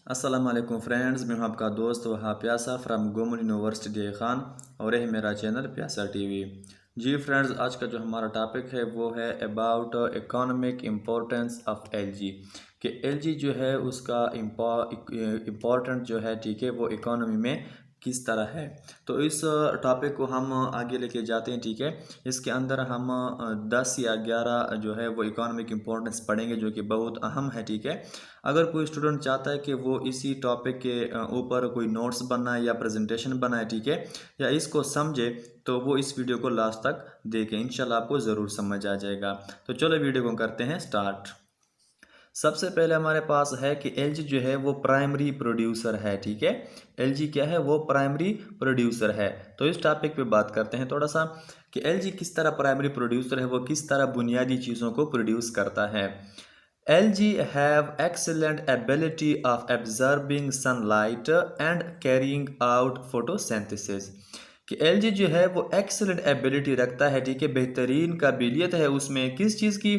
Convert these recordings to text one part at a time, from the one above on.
अस्सलाम वालेकुम फ्रेंड्स, मैं हूं आपका दोस्त वहा प्यासा from Goman university day Khan और यह मेरा चैनल प्यासा टीवी। जी फ्रेंड्स, आज का जो हमारा टॉपिक है वो है about economic importance of LG. कि एलजी जो है उसका इम्पोर्टेंट जो है, ठीक है, वो इकोनॉमी में किस तरह है। तो इस टॉपिक को हम आगे लेके जाते हैं, ठीक है। इसके अंदर हम 10 या 11 जो है वो इकोनॉमिक इम्पोर्टेंस पढ़ेंगे, जो कि बहुत अहम है, ठीक है। अगर कोई स्टूडेंट चाहता है कि वो इसी टॉपिक के ऊपर कोई नोट्स बनाए या प्रेजेंटेशन बनाए, ठीक है, या इसको समझे, तो वो इस वीडियो को लास्ट तक देखें। इंशाल्लाह आपको ज़रूर समझ आ जाएगा। तो चलो वीडियो को करते हैं स्टार्ट। सबसे पहले हमारे पास है कि एलजी जो है वो प्राइमरी प्रोड्यूसर है, ठीक है। एलजी क्या है, वो प्राइमरी प्रोड्यूसर है। तो इस टॉपिक पे बात करते हैं थोड़ा सा कि एलजी किस तरह प्राइमरी प्रोड्यूसर है, वो किस तरह बुनियादी चीज़ों को प्रोड्यूस करता है। Algae have excellent ability of absorbing sunlight and carrying out photosynthesis। कि एलजी जो है वो एक्सेलेंट एबिलिटी रखता है, ठीक है, बेहतरीन काबिलियत है उसमें किस चीज़ की,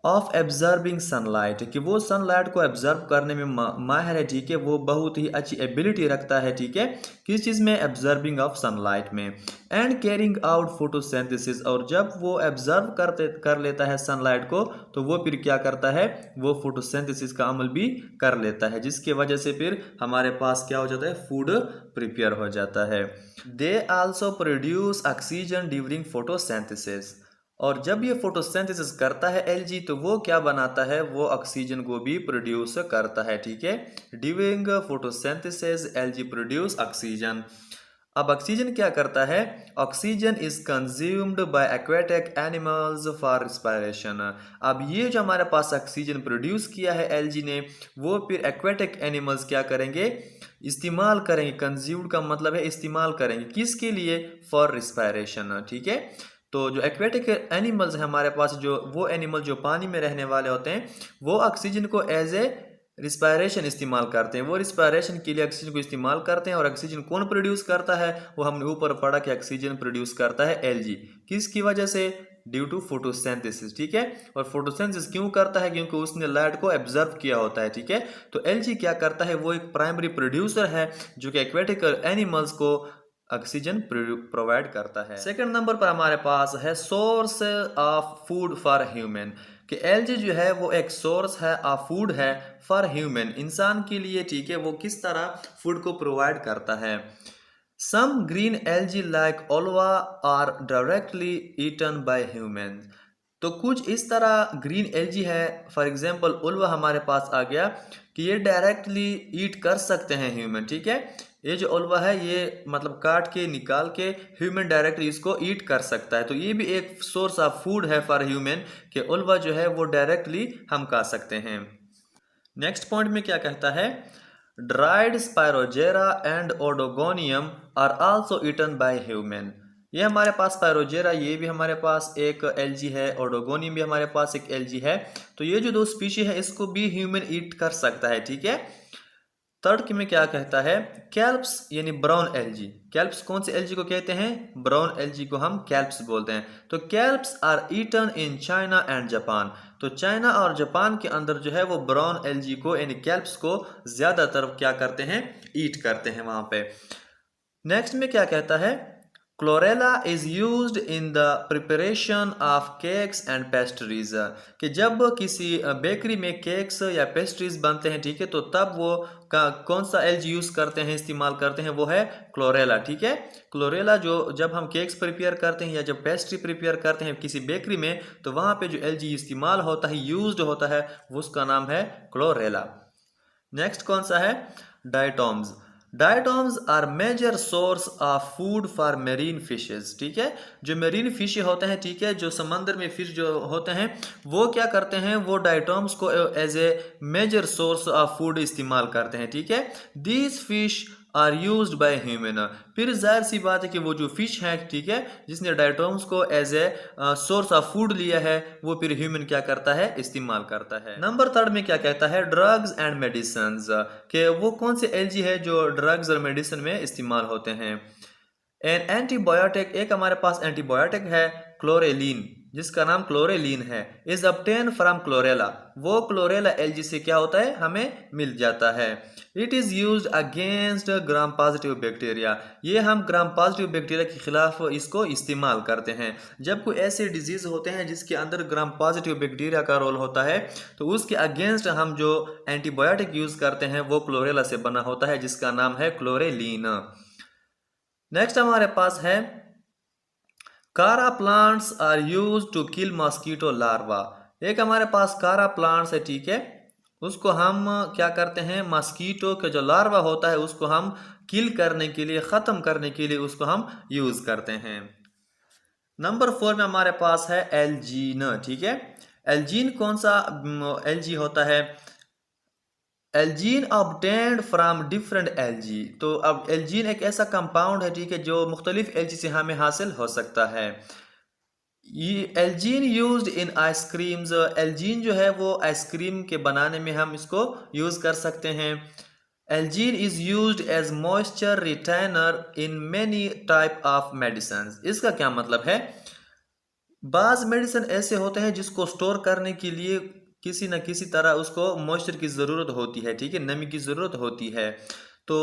ऑफ एब्जर्विंग सनलाइट, कि वो सनलाइट को एब्जर्व करने में माहिर है, ठीक है। वो बहुत ही अच्छी एबिलिटी रखता है, ठीक है, किस चीज़ में, एब्जर्विंग ऑफ सनलाइट में। एंड कैरिंग आउट फोटोसिंथेसिस, और जब वो एब्जर्व कर लेता है सनलाइट को, तो वो फिर क्या करता है, वो फोटोसिंथेसिस का अमल भी कर लेता है, जिसकी वजह से फिर हमारे पास क्या हो जाता है, फूड प्रिपेयर हो जाता है। They also produce oxygen during photosynthesis, और जब ये फोटोसिंथेसिस करता है एलजी, तो वो क्या बनाता है, वो ऑक्सीजन को भी प्रोड्यूस करता है, ठीक है। During photosynthesis LG produce oxygen. अब ऑक्सीजन क्या करता है, oxygen is consumed by aquatic animals for respiration. अब ये जो हमारे पास ऑक्सीजन प्रोड्यूस किया है एलजी ने, वो फिर एक्वेटिक एनिमल्स क्या करेंगे, इस्तेमाल करेंगे। कंज्यूम्ड का मतलब है इस्तेमाल करेंगे, किसके लिए, फॉर रिस्पायरेशन, ठीक है। तो जो एक्वेटिक एनिमल्स हैं हमारे पास, जो वो एनिमल जो पानी में रहने वाले होते हैं, वो ऑक्सीजन को एज ए रिस्पायरेशन इस्तेमाल करते हैं। वो रिस्पायरेशन के लिए ऑक्सीजन को इस्तेमाल करते हैं। और ऑक्सीजन कौन प्रोड्यूस करता है, वो हमने ऊपर पढ़ा कि ऑक्सीजन प्रोड्यूस करता है एलजी, किसकी वजह से, ड्यू टू फोटोसिंथेसिस, ठीक है। और फोटोसिंथेसिस क्यों करता है, क्योंकि उसने लाइट को एब्जर्व किया होता है, ठीक है। तो एलजी क्या करता है, वो एक प्राइमरी प्रोड्यूसर है जो कि एक्वेटिक एनिमल्स को ऑक्सीजन प्रोवाइड करता है। सेकंड नंबर पर हमारे पास है source of food for human, कि एलजी जो है वो एक सोर्स है ऑफ फूड है फॉर ह्यूमन, इंसान के लिए, ठीक है। वो किस तरह फूड को प्रोवाइड करता है। Some green algae like Ulva are directly eaten by human, तो कुछ इस तरह ग्रीन एलजी है, फॉर एग्जांपल ओल्वा हमारे पास आ गया, कि ये डायरेक्टली ईट कर सकते हैं ह्यूमन, ठीक है। ये जो ओल्वा है, ये मतलब काट के निकाल के ह्यूमन डायरेक्टली इसको ईट कर सकता है। तो ये भी एक सोर्स ऑफ फूड है फॉर ह्यूमन, कि ओल्वा जो है वो डायरेक्टली हम खा सकते हैं। नेक्स्ट पॉइंट में क्या कहता है, dried Spirogyra and Oedogonium are also eaten by human. ये हमारे पास स्पायरोजेरा, ये भी हमारे पास एक एलजी है, ओडोगोनियम भी हमारे पास एक एलजी है। तो ये जो दो स्पीशी है, इसको भी ह्यूमन ईट कर सकता है, ठीक है। थर्ड में क्या कहता है, कैल्प्स यानी ब्राउन एलजी। कैल्प्स कौन से एलजी को कहते हैं, ब्राउन एलजी को हम कैल्प्स बोलते हैं। तो kelps are eaten in China and Japan, तो चाइना और जापान के अंदर जो है वो ब्राउन एलजी को यानी कैल्प्स को ज्यादातर क्या करते हैं, ईट करते हैं वहां पे। नेक्स्ट में क्या कहता है, chlorella is used in the preparation of cakes and pastries, कि जब किसी बेकरी में केक्स या पेस्ट्रीज बनते हैं, ठीक है, तो तब वो कौन सा एलजी यूज करते हैं, इस्तेमाल करते हैं, वो है क्लोरेला, ठीक है। क्लोरेला जो जब हम केक्स प्रिपेयर करते हैं या जब पेस्ट्री प्रिपेयर करते हैं किसी बेकरी में, तो वहां पे जो एलजी इस्तेमाल होता है, यूज्ड होता है, उसका नाम है क्लोरेला। नेक्स्ट कौन सा है, diatoms. Diatoms are major source of food for marine fishes, ठीक है। जो मेरीन फिश होते हैं, ठीक है, जो समंदर में फिश जो होते हैं, वो क्या करते हैं, वो डायटोम्स को as a major source of food इस्तेमाल करते हैं, ठीक है। These fish are used by human, फिर जाहिर सी बात है कि वो जो फिश है, ठीक है, जिसने डायटोम्स को as a source of food लिया है, वो फिर ह्यूमन क्या करता है, इस्तेमाल करता है। नंबर थर्ड में क्या कहता है, ड्रग्स एंड मेडिसिन, के वो कौन से एलजी है जो ड्रग्स और मेडिसिन में इस्तेमाल होते हैं। एन एंटीबायोटिक, एक हमारे पास एंटीबायोटिक है क्लोरेलिन, जिसका नाम क्लोरेलिन है, इज ऑब्टेन फ्रॉम क्लोरेला, वो क्लोरेला एलजी से क्या होता है, हमें मिल जाता है। It is use against gram positive bacteria. ये हम ग्राम पॉजिटिव बैक्टीरिया के खिलाफ इसको इस्तेमाल करते हैं। जब कोई ऐसे डिजीज़ होते हैं जिसके अंदर ग्राम पॉजिटिव बैक्टीरिया का रोल होता है तो उसके अगेंस्ट हम जो एंटीबायोटिक यूज़ करते हैं वो क्लोरेला से बना होता है, जिसका नाम है क्लोरेलिन। नेक्स्ट हमारे पास है chara plants are use to kill mosquito larva. एक हमारे पास कारा प्लांट्स है, ठीक है, उसको हम क्या करते हैं, मॉस्किटो का जो लार्वा होता है उसको हम किल करने के लिए, ख़त्म करने के लिए उसको हम यूज़ करते हैं। नंबर 4 में हमारे पास है एल्जीन, ठीक है। एल्जीन कौन सा एल्जी होता है? Elgin obtained from different algae. तो अब एल्जीन एक ऐसा कंपाउंड है, ठीक है, जो मुख्तलिफ एल्जी से हमें हासिल हो सकता है। ये Elgin used in ice creams. Elgin जो है वो आइसक्रीम के बनाने में हम इसको यूज़ कर सकते हैं। Algin is used as moisture retainer in many type of medicine. इसका क्या मतलब है? बाज़ मेडिसिन ऐसे होते हैं जिसको स्टोर करने के लिए किसी न किसी तरह उसको मॉइस्चर की ज़रूरत होती है, ठीक है, नमी की ज़रूरत होती है। तो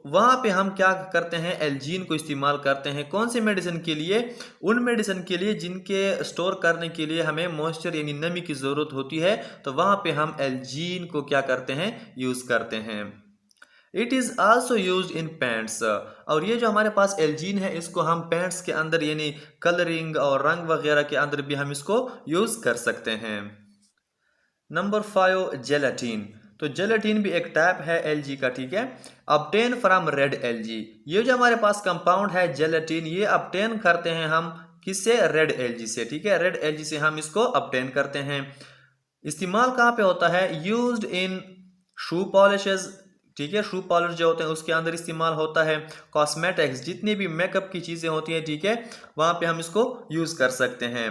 वहाँ पे हम क्या करते हैं, एल्जीन को इस्तेमाल करते हैं। कौन सी मेडिसिन के लिए? उन मेडिसिन के लिए जिनके स्टोर करने के लिए हमें मॉइस्चर यानी नमी की ज़रूरत होती है, तो वहाँ पे हम एल्जीन को क्या करते हैं, यूज़ करते हैं। It is also use in paints. और ये जो हमारे पास एल्जीन है इसको हम पेंट्स के अंदर यानी कलरिंग और रंग वगैरह के अंदर भी हम इसको यूज़ कर सकते हैं। Number 5 gelatin. तो जेलेटिन भी एक टाइप है एलजी का, ठीक है, ऑब्टेन फ्रॉम रेड एलजी। ये जो हमारे पास कंपाउंड है जेलेटिन, ये ऑब्टेन करते हैं हम किससे? रेड एलजी से, ठीक है, रेड एलजी से हम इसको ऑब्टेन करते हैं। इस्तेमाल कहाँ पे होता है? यूज्ड इन शू पॉलिशेस, ठीक है, शू पॉलिश जो होते हैं उसके अंदर इस्तेमाल होता है। कॉस्मेटिक्स, जितनी भी मेकअप की चीज़ें होती हैं, ठीक है, वहाँ पे हम इसको यूज़ कर सकते हैं।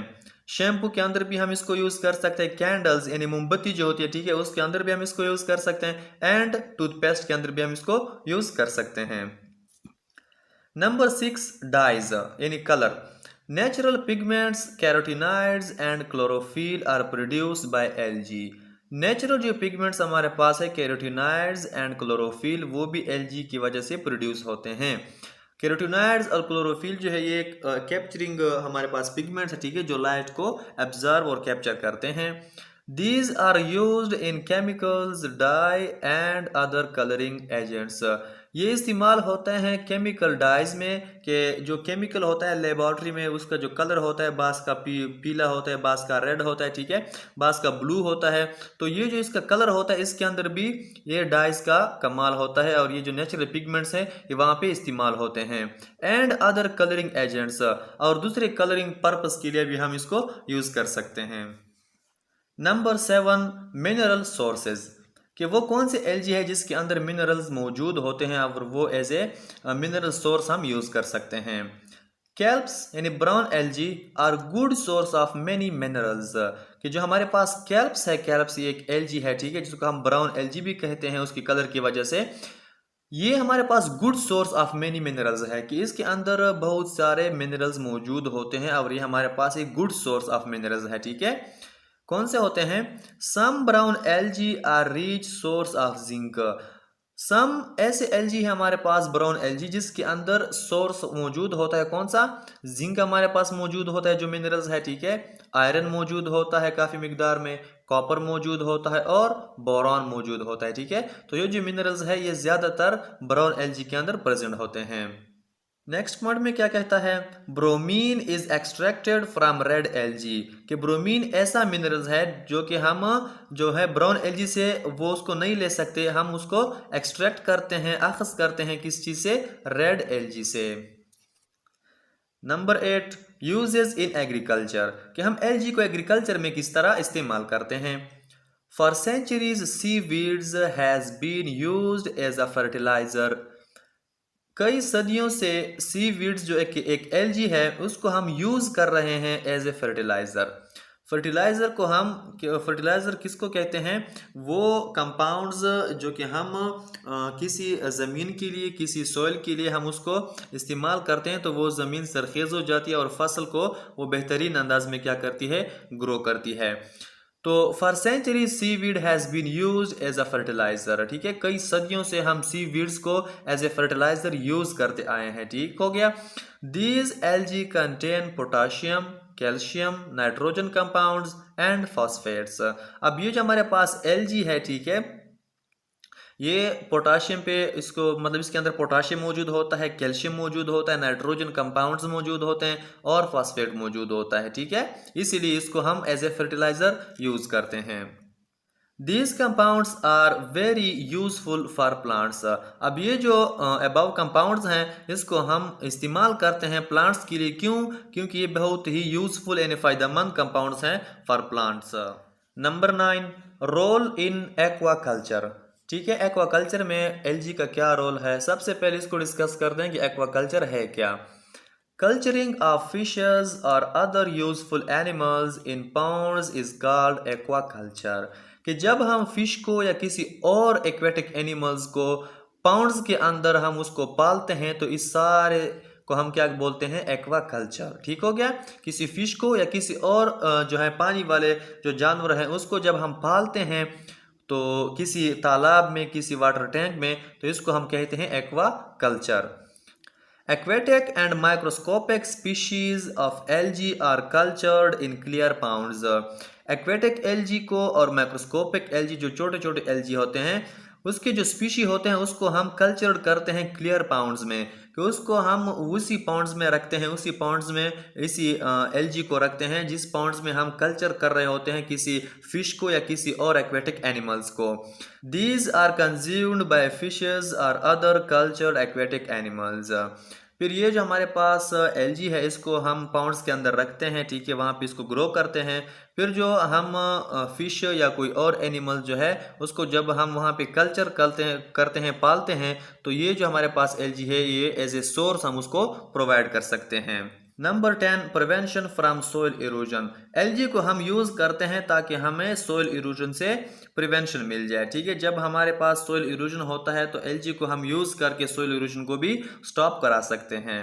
शैम्पू के अंदर भी हम इसको यूज़ कर सकते हैं। कैंडल्स यानी मोमबत्ती जो होती है, ठीक है, उसके अंदर भी हम इसको यूज़ कर सकते हैं। एंड टूथपेस्ट के अंदर भी हम इसको यूज़ कर सकते हैं। नंबर 6 डाइज यानी colour. Natural pigments, carotenoids and chlorophyll are produced by algae. Natural जो पिगमेंट्स हमारे पास है, कैरोटीनॉइड्स एंड क्लोरोफिल, वो भी एलजी की वजह से प्रोड्यूस होते हैं। कैरोटीनॉइड्स और क्लोरोफिल जो है ये कैप्चरिंग हमारे पास पिगमेंट्स है, ठीक है, जो लाइट को एब्जॉर्ब और कैप्चर करते हैं। These are used in chemicals, dye and other colouring agents. ये इस्तेमाल होते हैं केमिकल डाइज में, कि जो केमिकल होता है लेबॉर्ट्री में उसका जो कलर होता है, बास का पीला होता है, बास का रेड होता है, ठीक है, बास का ब्लू होता है। तो ये जो इसका कलर होता है इसके अंदर भी ये डाइज का कमाल होता है, और ये जो नेचुरल पिगमेंट्स हैं ये वहाँ पे इस्तेमाल होते हैं। एंड अदर कलरिंग एजेंट्स, और दूसरे कलरिंग पर्पस के लिए भी हम इसको यूज़ कर सकते हैं। नंबर 7 मिनरल सोर्सेज, कि वो कौन से एलजी है जिसके अंदर मिनरल्स मौजूद होते हैं और वो एज ए मिनरल सोर्स हम यूज़ कर सकते हैं। कैल्प्स यानी brown algae are good source of many minerals, कि जो हमारे पास कैल्प्स है, कैल्प्स ये एक एलजी है, ठीक है, जिसको हम ब्राउन एलजी भी कहते हैं उसकी कलर की वजह से। ये हमारे पास good source of many minerals है, कि इसके अंदर बहुत सारे मिनरल्स मौजूद होते हैं और ये हमारे पास एक गुड सोर्स ऑफ मिनरल्स है, ठीक है। कौन से होते हैं? Some brown algae are rich source of zinc. Some ऐसे एलजी है हमारे पास ब्राउन एलजी जिसके अंदर सोर्स मौजूद होता है, कौन सा? जिंक हमारे पास मौजूद होता है जो मिनरल्स है, ठीक है, आयरन मौजूद होता है काफ़ी मिकदार में, कॉपर मौजूद होता है और बोरॉन मौजूद होता है, ठीक है। तो ये जो मिनरल्स है ये ज़्यादातर ब्राउन एलजी के अंदर प्रेजेंट होते हैं। नेक्स्ट पॉइंट में क्या कहता है? Bromine is extracted from red LG, कि ब्रोमीन ऐसा मिनरल्स है जो कि हम जो है ब्राउन एलजी से वो उसको नहीं ले सकते, हम उसको एक्सट्रैक्ट करते हैं, अखज़ करते हैं किस चीज़ से? रेड एलजी से। नंबर 8 यूजेस इन एग्रीकल्चर, कि हम एलजी को एग्रीकल्चर में किस तरह इस्तेमाल करते हैं। For centuries seaweeds has been used as a fertiliser. कई सदियों से सी वीड्स जो एक एलजी है उसको हम यूज़ कर रहे हैं एज ए फर्टिलाइज़र। फर्टिलाइज़र को हम फर्टिलाइज़र किसको कहते हैं? वो कंपाउंड्स जो कि हम किसी ज़मीन के लिए, किसी सॉइल के लिए हम उसको इस्तेमाल करते हैं तो वो ज़मीन सरखेज़ हो जाती है और फसल को वो बेहतरीन अंदाज में क्या करती है? ग्रो करती है। तो for century seaweed has been used as a fertiliser, ठीक है, कई सदियों से हम सीवीड्स को एज ए फर्टिलाइजर यूज करते आए हैं, ठीक हो गया। These algae contain potassium, calcium, nitrogen compounds and phosphates. अब ये जो हमारे पास एल्गी है, ठीक है, ये पोटाशियम पे इसको मतलब इसके अंदर पोटाशियम मौजूद होता है, कैल्शियम मौजूद होता है, नाइट्रोजन कंपाउंड्स मौजूद होते हैं और फॉस्फेट मौजूद होता है, ठीक है, इसीलिए इसको हम एज ए फर्टिलाइजर यूज करते हैं। These compounds are very useful for plants। अब ये जो अबव कंपाउंड्स हैं इसको हम इस्तेमाल करते हैं प्लांट्स के लिए, क्यों? क्योंकि ये बहुत ही यूजफुल यानी फ़ायदेमंद कंपाउंड्स हैं for plants. Number 9, role in aquaculture, ठीक है, एक्वाकल्चर में एल्गी का क्या रोल है? सबसे पहले इसको डिस्कस करते हैं कि एक्वाकल्चर है क्या। Culturing of fishes or other useful animals in ponds is called aquaculture। कि जब हम फिश को या किसी और एक्वेटिक एनिमल्स को पॉन्ड्स के अंदर हम उसको पालते हैं तो इस सारे को हम क्या बोलते हैं? एक्वाकल्चर, ठीक हो गया। किसी फिश को या किसी और जो है पानी वाले जो जानवर हैं उसको जब हम पालते हैं तो किसी तालाब में, किसी वाटर टैंक में, तो इसको हम कहते हैं aquaculture. Aquatic and microscopic species of algae are cultured in clear ponds। Aquatic algae को और microscopic algae जो छोटे छोटे algae होते हैं उसके जो स्पीशी होते हैं उसको हम कल्चर्ड करते हैं क्लियर पाउंड्स में, कि उसको हम उसी पाउंड्स में रखते हैं, उसी पाउंड्स में इसी एल्गी को रखते हैं जिस पाउंड्स में हम कल्चर कर रहे होते हैं किसी फिश को या किसी और एक्वेटिक एनिमल्स को। These are consumed by fishes और अदर कल्चर्ड एक्वेटिक एनिमल्स। फिर ये जो हमारे पास एल्गी है इसको हम पाउंड्स के अंदर रखते हैं, ठीक है, वहाँ पे इसको ग्रो करते हैं। फिर जो हम फिश या कोई और एनिमल जो है उसको जब हम वहाँ पे कल्चर करते हैं पालते हैं तो ये जो हमारे पास एल्गी है ये एज ए सोर्स हम उसको प्रोवाइड कर सकते हैं। Number 10, prevention from soil erosion. Algae को हम यूज़ करते हैं ताकि हमें सोइल इरोजन से प्रिवेंशन मिल जाए, ठीक है। जब हमारे पास सोइल इरोजन होता है तो एल्गी को हम यूज़ करके सोइल इरोजन को भी स्टॉप करा सकते हैं।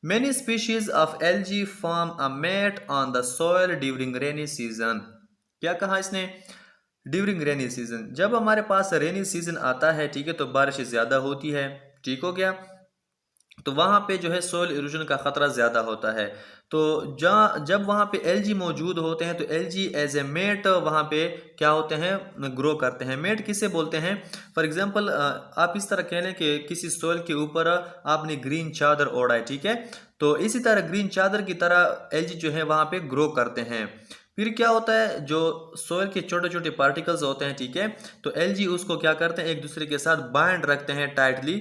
Many species of algae form a mat on the soil during rainy season। क्या कहा इसने? ड्यूरिंग रेनी सीजन, जब हमारे पास रेनी सीजन आता है, ठीक है, तो बारिश ज़्यादा होती है, ठीक हो गया, तो वहाँ पे जो है सोइल इरोजन का ख़तरा ज़्यादा होता है। तो जब वहाँ पे एल्गी मौजूद होते हैं तो एल्गी एज ए मेट वहाँ पे क्या होते हैं? ग्रो करते हैं। मेट किसे बोलते हैं? फॉर एग्जांपल आप इस तरह कह लें कि किसी सोइल के ऊपर आपने ग्रीन चादर ओढ़ा है, ठीक है, तो इसी तरह ग्रीन चादर की तरह एल्गी जो है वहाँ पे ग्रो करते हैं। फिर क्या होता है, जो सोइल के छोटे छोटे पार्टिकल्स होते हैं, ठीक है, तो एल्गी उसको क्या करते हैं? एक दूसरे के साथ बाइंड रखते हैं टाइटली।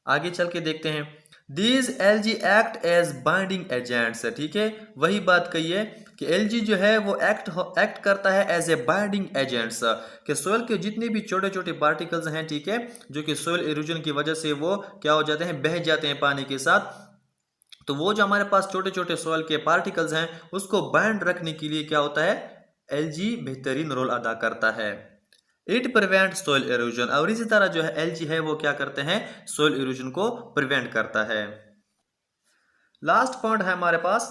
आगे चल के देखते हैं। These algae act as binding agents, ठीक है, वही बात कही है कि एल्गी जो है वो एक्ट करता है एज ए बाइंडिंग एजेंट्स, कि सोइल के जितने भी छोटे छोटे पार्टिकल्स हैं, ठीक है, जो कि सोइल इरोजन की वजह से वो क्या हो जाते हैं? बह जाते हैं पानी के साथ। तो वो जो हमारे पास छोटे छोटे सोइल के पार्टिकल्स हैं उसको बाइंड रखने के लिए क्या होता है? एल्गी बेहतरीन रोल अदा करता है। इट प्रिवेंट सोइल इरोजन, और इसी तरह जो है एल्गी है वो क्या करते हैं? सोइल इरोजन को प्रिवेंट करता है। लास्ट पॉइंट है हमारे पास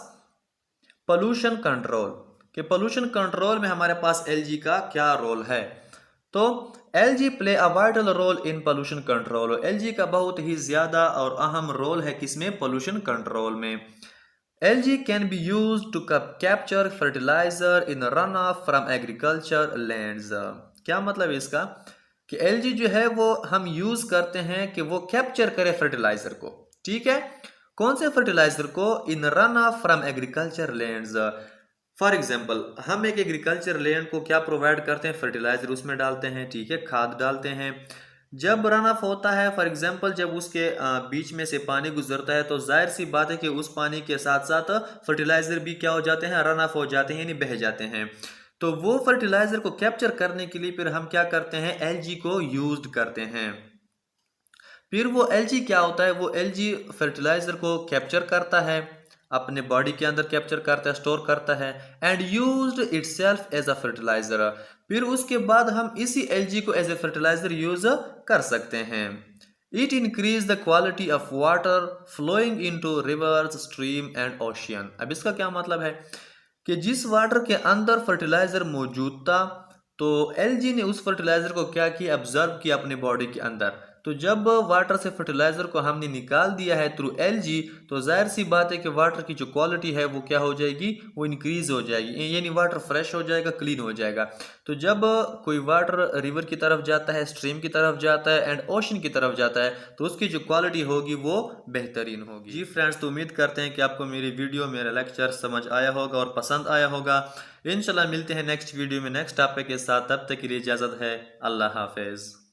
पोल्यूशन कंट्रोल, कि पोल्यूशन कंट्रोल में हमारे पास एल्गी का क्या रोल है। तो algae play a vital role in pollution control. Algae का बहुत ही ज्यादा और अहम रोल है किसमें? पोल्यूशन कंट्रोल में। Algae can be used to capture fertiliser in run off from agriculture lands. क्या मतलब है इसका? कि एल्गी जो है वो हम यूज करते हैं कि वो कैप्चर करे फर्टिलाइजर को, ठीक है, कौन से फर्टिलाइजर को? In run off from agriculture lands. For example हम एक एग्रीकल्चर लैंड को क्या प्रोवाइड करते हैं? फर्टिलाइजर उसमें डालते हैं, ठीक है, खाद डालते हैं। जब रन ऑफ होता है, फॉर एग्जांपल जब उसके बीच में से पानी गुजरता है तो जाहिर सी बात है कि उस पानी के साथ साथ फर्टिलाइजर भी क्या हो जाते हैं? रन ऑफ हो जाते हैं, यानी बह जाते हैं। तो वो फर्टिलाइजर को कैप्चर करने के लिए फिर हम क्या करते हैं? एल्गी को यूज करते हैं। फिर वो एल्गी क्या होता है? वो एल्गी फर्टिलाइजर को कैप्चर करता है, अपने बॉडी के अंदर कैप्चर करता है, स्टोर करता है, and used itself as a fertiliser. फिर उसके बाद हम इसी एल्गी को एज ए फर्टिलाइजर यूज कर सकते हैं। It increase the quality of water flowing into rivers, stream and ocean. अब इसका क्या मतलब है? कि जिस वाटर के अंदर फर्टिलाइज़र मौजूद था, तो एलजी ने उस फर्टिलाइज़र को क्या किया, ऑब्जर्व किया अपनी बॉडी के अंदर। तो जब वाटर से फर्टिलाइज़र को हमने निकाल दिया है थ्रू एलजी, तो जाहिर सी बात है कि वाटर की जो क्वालिटी है वो क्या हो जाएगी, वो इंक्रीज़ हो जाएगी, यानी वाटर फ्रेश हो जाएगा, क्लीन हो जाएगा। तो जब कोई वाटर रिवर की तरफ जाता है, स्ट्रीम की तरफ जाता है एंड ओशन की तरफ जाता है, तो उसकी जो क्वालिटी होगी वो बेहतरीन होगी। जी फ्रेंड्स, तो उम्मीद करते हैं कि आपको मेरी वीडियो, मेरा लेक्चर समझ आया होगा और पसंद आया होगा। इंशाल्लाह मिलते हैं नेक्स्ट वीडियो में नेक्स्ट टॉपिक के साथ। तब तक के लिए इजाज़त है। अल्लाह हाफिज़।